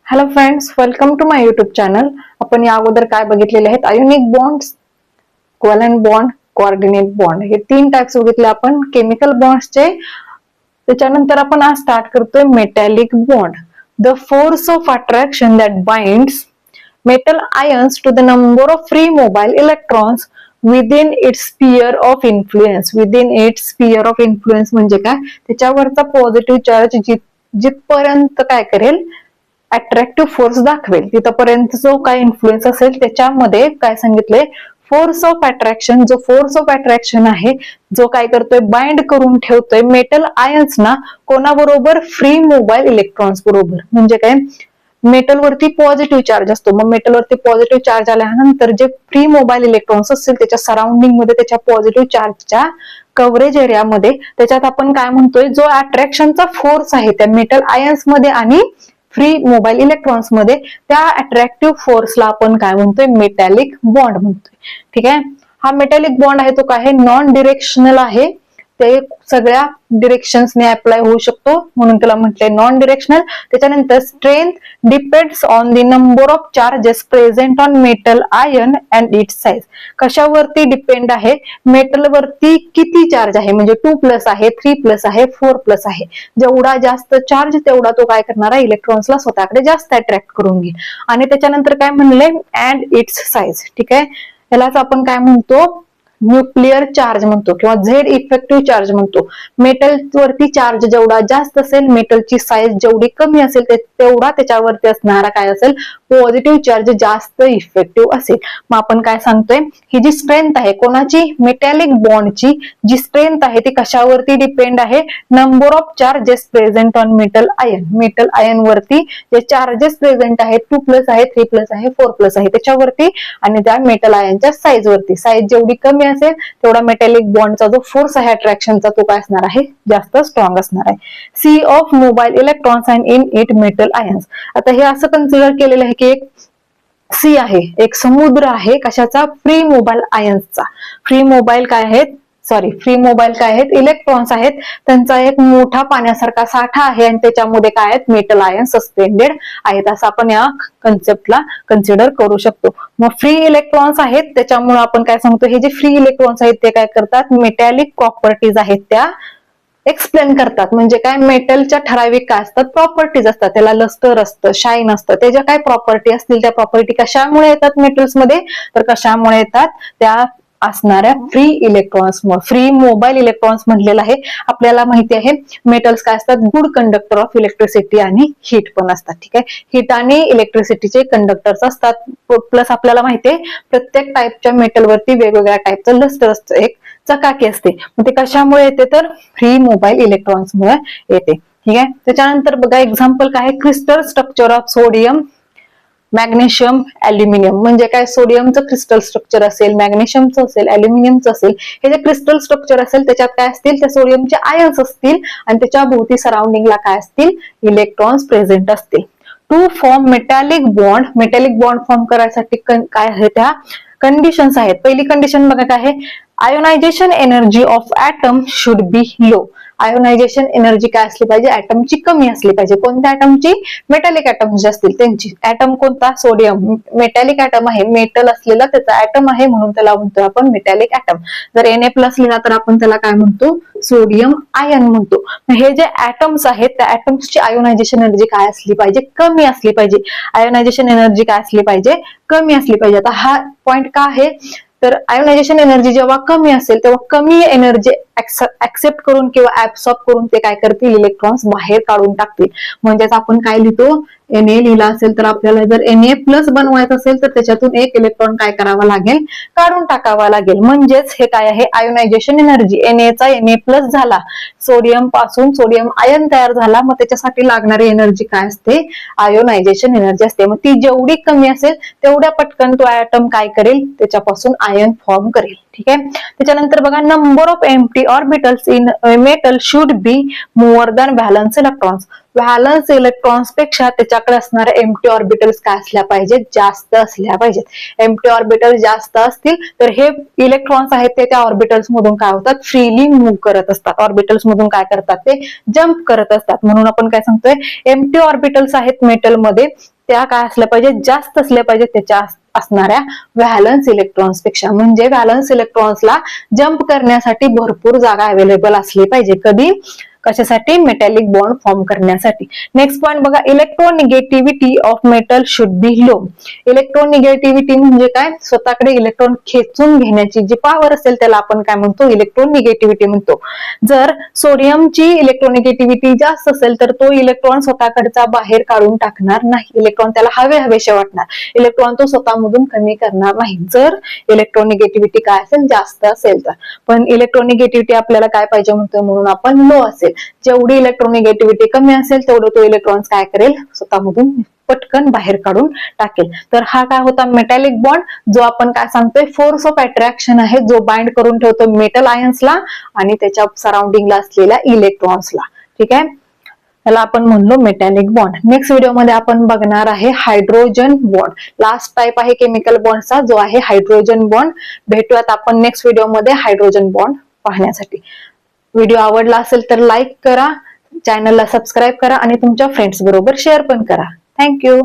Hello friends, welcome to my YouTube channel. आपण या अगोदर काय बघितलेले आहेत? Ionic bonds, covalent bond, coordinate bond हे तीन टाइप्स बघितले आपण केमिकल बॉन्ड्सचे. त्याच्यानंतर आपण आज स्टार्ट करतोय metallic bond. The force of attraction that binds metal ions to the number of free mobile electrons within its sphere of influence. Within its sphere of influence म्हणजे काय? त्याच्यावरचा पॉझिटिव्ह चार्ज जिथपर्यंत काय करेल, attractive force दाखवेल, तिथपर्यंत जो काय influence असेल त्याच्यामध्ये काय सांगितलंय, फोर्स ऑफ अट्रॅक्शन. जो फोर्स ऑफ अट्रॅक्शन आहे, जो काय करतोय, बाइंड करून ठेवतोय मेटल आयन्स ना कोणाबरोबर? फ्री मोबाईल इलेक्ट्रॉन्स बरोबर. म्हणजे काय, मेटल वरती पॉझिटिव्ह चार्ज असतो. मग मेटल वरती पॉझिटिव्ह चार्ज आल्यानंतर जे फ्री मोबाईल इलेक्ट्रॉन्स असतील त्याच्या सराउंडिंग मध्ये, त्याच्या पॉझिटिव्ह चार्जच्या कव्हरेज एरियामध्ये, त्याच्यात आपण काय म्हणतोय, जो अट्रॅक्शनचा फोर्स आहे त्या मेटल आयन्स मध्ये आणि फ्री मोबाईल इलेक्ट्रॉन्स मध्ये, त्या अट्रॅक्टिव्ह फोर्सला आपण काय म्हणतोय? मेटॅलिक बॉन्ड म्हणतोय. ठीक आहे. हा मेटॅलिक बॉन्ड आहे तो काय आहे? नॉन डिरेक्शनल आहे. ते सगळ्या डिरेक्शन्सने अप्लाय होऊ शकतो, म्हणून त्याला म्हटलंय नॉन डिरेक्शनल. त्याच्यानंतर strength depends on the number of charges present on metal ion and its size. कशावरती डिपेंड आहे? मेटल वरती किती चार्ज आहे, म्हणजे 2+ आहे, 3+ आहे, 4+ आहे. जेवढा जास्त चार्ज तेवढा तो काय करणार आहे? इलेक्ट्रॉन्सला स्वतःकडे जास्त अट्रॅक्ट करून घेईल. आणि त्याच्यानंतर काय म्हणलंय? And its size. ठीक आहे. यालाच आपण काय म्हणतो? न्यूक्लिअर चार्ज म्हणतो किंवा झेड इफेक्टिव्ह चार्ज म्हणतो. मेटल वरती चार्ज जेवढा जास्त असेल, मेटलची साईज जेवढी कमी असेल, तेवढा त्याच्यावरती असणारा काय असेल? पॉझिटिव्ह चार्ज जास्त इफेक्टिव्ह असेल. मग आपण काय सांगतोय, ही जी स्ट्रेंथ आहे कोणाची? मेटॅलिक बॉन्डची जी स्ट्रेंथ आहे ती कशावरती डिपेंड आहे? Number of charges present on metal ion. Metal ion वरती जे चार्जेस प्रेझेंट आहेत, 2+ आहे, 3+ आहे, 4+ आहे, त्याच्यावरती, आणि त्या मेटल आयनच्या साईज वरती. साईज जेवढी कमी असेल तेवढा मेटॅलिक बॉन्डचा जो फोर्स आहे अट्रॅक्शनचा, तो काय असणार आहे? जास्त स्ट्रॉंग असणार आहे. Sea of mobile electrons and in it metal ions. आता हे असं कन्सिडर केलेलं आहे की एक सी आहे, एक समुद्र आहे. कशाचा? फ्री मोबाईल आयन्सचा. फ्री मोबाईल काय आहेत? फ्री मोबाईल काय आहेत? इलेक्ट्रॉन्स आहेत. त्यांचा एक मोठा पाण्यासारखा साठा आहे आणि त्याच्यामध्ये काय आहेत? मेटल आयन सस्पेंडेड आहेत, असं आपण या कन्सेप्टला कन्सिडर करू शकतो. मग फ्री इलेक्ट्रॉन्स आहेत, त्याच्यामुळे आपण काय सांगतो, हे जे फ्री इलेक्ट्रॉन्स आहेत ते काय करतात? मेटॅलिक प्रॉपर्टीज आहेत त्या एक्सप्लेन करतात. म्हणजे काय? मेटलच्या ठराविक काय असतात? प्रॉपर्टीज असतात. त्याला लस्टर असतं, शाईन असतं. त्याच्या काय प्रॉपर्टी असतील, त्या प्रॉपर्टी कशामुळे येतात मेटल्स मध्ये? तर कशामुळे येतात? त्या असणाऱ्या फ्री इलेक्ट्रॉन्समुळे. फ्री मोबाईल इलेक्ट्रॉन्स म्हणलेलं आहे. आपल्याला माहिती आहे मेटल्स काय असतात? गुड कंडक्टर ऑफ इलेक्ट्रिसिटी आणि हीट पण असतात. ठीक आहे. हीट आणि इलेक्ट्रिसिटीचे कंडक्टर्स असतात. प्लस आपल्याला माहिती आहे प्रत्येक टाईपच्या मेटलवरती वेगवेगळ्या टाईपचं लस्टर असतं, एक चकाकी असते. मग ते कशामुळे येते? तर फ्री मोबाईल इलेक्ट्रॉन्समुळे येते. ठीक आहे. त्याच्यानंतर बघा एक्झाम्पल काय आहे? Crystal structure of sodium, magnesium, aluminium. म्हणजे काय? सोडियमचं क्रिस्टल स्ट्रक्चर असेल, मॅग्नेशियमचं असेल, अल्युमिनियमचं असेल. हे जे क्रिस्टल स्ट्रक्चर असेल त्याच्यात काय असतील? त्या सोडियमचे आयन्स असतील आणि त्याच्या भोवती सराउंडिंगला काय असतील? इलेक्ट्रॉन्स प्रेझेंट असतील. To form metallic bond. Metallic bond form करायसाठी काय आहे? त्या कंडिशन्स आहेत. पहिली कंडिशन बघा काय आहे? Ionization energy of atom should be low. Ionization energy काय असली पाहिजे? ऍटमची कमी असली पाहिजे. कोणत्या ऍटमची? मेटॅलिक ऍटम जे असतील त्यांची. ऍटम कोणता? सोडियम. मेटॅलिक ऍटम आहे, मेटल असलेला त्याचा ऍटम आहे, म्हणून त्याला म्हणतो आपण मेटॅलिक ऍटम. जर Na+ लिहिला तर आपण त्याला काय म्हणतो? सोडियम आयन म्हणतो. हे जे ऍटम्स आहेत त्या ऍटम्सची आयोनायझेशन एनर्जी काय असली पाहिजे? कमी असली पाहिजे. आयोनायझेशन एनर्जी काय असली पाहिजे? कमी असली पाहिजे. आता हा पॉइंट का आहे? तर आयोनायझेशन एनर्जी जेव्हा कमी असेल तेव्हा कमी एनर्जी ऍक्सेप्ट करून किंवा ऍब्सॉर्ब करून ते काय करतील? इलेक्ट्रॉन्स बाहेर काढून टाकतील. म्हणजेच आपण काय लिहितो? Na लिहिला असेल तर आपल्याला जर Na+ बनवायचं असेल तर त्याच्यातून एक इलेक्ट्रॉन काय करावा लागेल? काढून टाकावा लागेल. म्हणजेच हे काय आहे? Ionization energy. Na चा Na+ झाला, सोडियम पासून सोडियम आयन तयार झाला, मग त्याच्यासाठी लागणारी एनर्जी काय असते? आयोनायझेशन एनर्जी असते. मग ती जेवढी कमी असेल तेवढ्या पटकन तो ऍटम काय करेल? त्याच्यापासून आयन फॉर्म करेल. ठीक आहे. त्याच्यानंतर बघा, number of empty orbitals in metal should be more than valence electrons. Valence electrons पेक्षा त्याच्याकडे असणाऱ्या एम्प्टी ऑर्बिटल्स काय असल्या पाहिजेत? जास्त असल्या पाहिजेत. एम्प्टी ऑर्बिटल जास्त असतील तर हे इलेक्ट्रॉन्स आहेत ते त्या ऑर्बिटल्स मधून काय होतात? फ्रीली मूव्ह करत असतात. ऑर्बिटल्स मधून काय करतात? ते जम्प करत असतात. म्हणून आपण काय सांगतोय? एम्प्टी ऑर्बिटल्स आहेत मेटल मध्ये त्या काय असल्या पाहिजे, जास्त असल्या पाहिजे त्याच्या असणाऱ्या व्हॅलन्स इलेक्ट्रॉन्स पेक्षा. म्हणजे व्हॅलन्स इलेक्ट्रॉन्सला जंप करण्यासाठी भरपूर जागा अवेलेबल असली पाहिजे. कधी? कशासाठी? मेटॅलिक बॉन्ड फॉर्म करण्यासाठी. नेक्स्ट पॉईंट बघा, electronegativity of metal should be low. Electronegativity म्हणजे काय? स्वतःकडे इलेक्ट्रॉन खेचून घेण्याची जी पॉवर असेल त्याला आपण काय म्हणतो? इलेक्ट्रोनिगेटिव्हिटी म्हणतो. जर सोडियमची इलेक्ट्रोनिगेटिव्हिटी जास्त असेल तर तो इलेक्ट्रॉन स्वतःकडचा बाहेर काढून टाकणार नाही. इलेक्ट्रॉन त्याला हवेसे वाटणार. इलेक्ट्रॉन तो स्वतःमधून कमी करणार नाही जर इलेक्ट्रोनिगेटिव्हिटी काय असेल? जास्त असेल तर. पण इलेक्ट्रोनिगेटिव्हिटी आपल्याला काय पाहिजे म्हणतोय? म्हणून आपण लो असेल. जेवढी इलेक्ट्रोनिगेटिव्हिटी कमी असेल तेवढं तो इलेक्ट्रॉन काय करेल? स्वतःमधून पटकन बाहेर काढून टाकेल. तर हा काय होता? मेटॅलिक बॉन्ड, जो आपण काय सांगतोय? फोर्स ऑफ अट्रॅक्शन आहे, जो बाइंड करून ठेवतो मेटल आयन्सला आणि त्याच्या सराउंडिंगला असलेल्या इलेक्ट्रॉन्सला. ठीक आहे, त्याला आपण म्हणलो मेटॅलिक बॉन्ड. नेक्स्ट व्हिडिओमध्ये आपण बघणार आहे हायड्रोजन बॉन्ड. लास्ट टाइप आहे केमिकल बॉन्डचा, जो आहे हायड्रोजन बॉन्ड. भेटूयात आपण नेक्स्ट व्हिडिओमध्ये हायड्रोजन बॉन्ड पाहण्यासाठी. व्हिडिओ आवडला असेल तर लाईक करा, चॅनलला सबस्क्राईब करा आणि तुमच्या फ्रेंड्स बरोबर शेअर पण करा. थँक्यू.